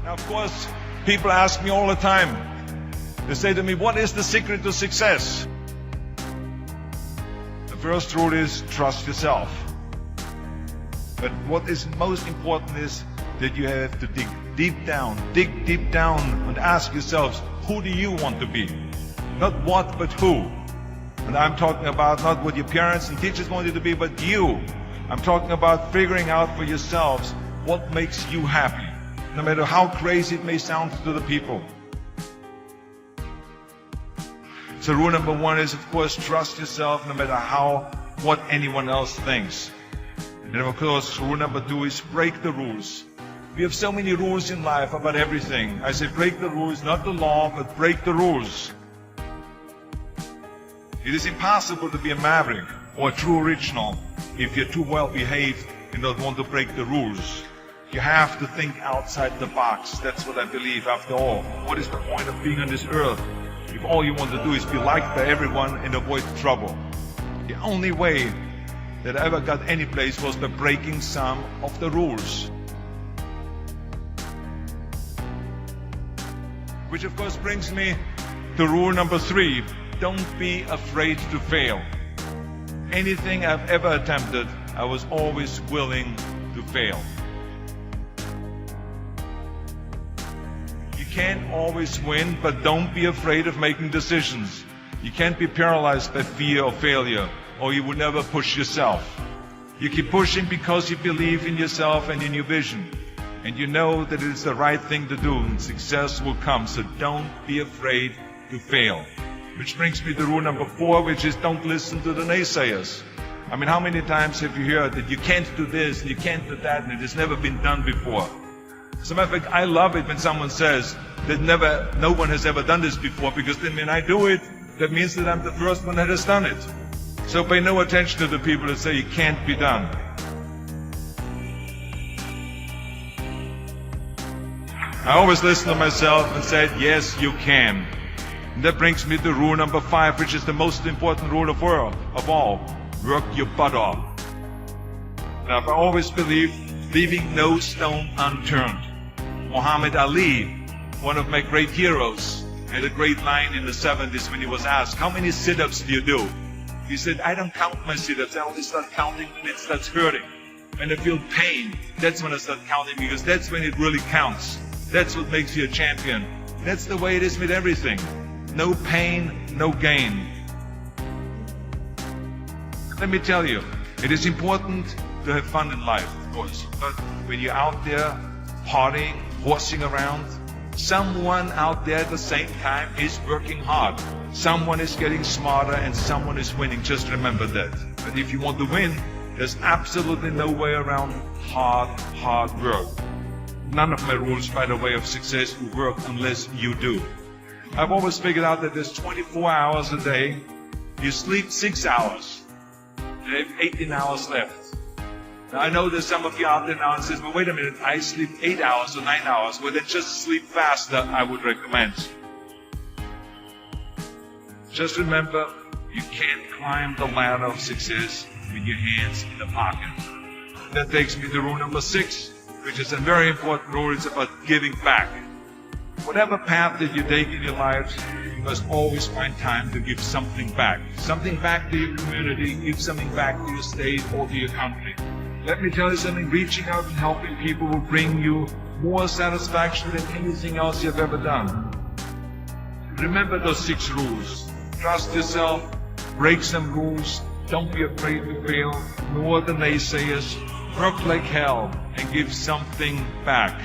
Now, of course, people ask me all the time. They say to me, what is the secret to success? The first rule is trust yourself. But what is most important is that you have to dig deep down and ask yourselves, who do you want to be? Not what, but who. And I'm talking about not what your parents and teachers want you to be, but you. I'm talking about figuring out for yourselves what makes you happy, no matter how crazy it may sound to the people. So rule number one is, of course, trust yourself no matter what anyone else thinks. And of course, rule number two is break the rules. We have so many rules in life about everything. I say break the rules, not the law, but break the rules. It is impossible to be a maverick or a true original if you're too well behaved and don't want to break the rules. You have to think outside the box. That's what I believe. After all, what is the point of being on this earth if all you want to do is be liked by everyone and avoid trouble? The only way that I ever got any place was by breaking some of the rules. Which of course brings me to rule number three. Don't be afraid to fail. Anything I've ever attempted, I was always willing to fail. You can't always win, but don't be afraid of making decisions. You can't be paralyzed by fear of failure, or you will never push yourself. You keep pushing because you believe in yourself and in your vision. And you know that it is the right thing to do, and success will come. So don't be afraid to fail. Which brings me to rule number four, which is don't listen to the naysayers. I mean, how many times have you heard that you can't do this and you can't do that and it has never been done before? As a matter of fact, I love it when someone says that no one has ever done this before, because then when I do it, that means that I'm the first one that has done it. So pay no attention to the people that say it can't be done. I always listen to myself and said, yes, you can. And that brings me to rule number five, which is the most important rule of all. Work your butt off. Now, I've always believed leaving no stone unturned. Muhammad Ali, one of my great heroes, had a great line in the 70s when he was asked, how many sit-ups do you do? He said, I don't count my sit-ups. I only start counting when it starts hurting. When I feel pain, that's when I start counting, because that's when it really counts. That's what makes you a champion. That's the way it is with everything. No pain, no gain. Let me tell you, it is important to have fun in life, of course. But when you're out there partying, horsing around, someone out there at the same time is working hard. Someone is getting smarter and someone is winning. Just remember that. But if you want to win, there's absolutely no way around hard work. None of my rules, by the way, of success will work unless you do. I've always figured out that there's 24 hours a day. You sleep 6 hours. You have 18 hours left. Now, I know there's some of you out there now and says, well, wait a minute, I sleep 8 hours or 9 hours. Well, then just sleep faster, I would recommend. Just remember, you can't climb the ladder of success with your hands in the pocket. That takes me to rule number 6, which is a very important rule. It's about giving back. Whatever path that you take in your lives, you must always find time to give something back. Something back to your community, give something back to your state or to your country. Let me tell you something, reaching out and helping people will bring you more satisfaction than anything else you've ever done. Remember those 6 rules. Trust yourself, break some rules, don't be afraid to fail, ignore the naysayers, work like hell, and give something back.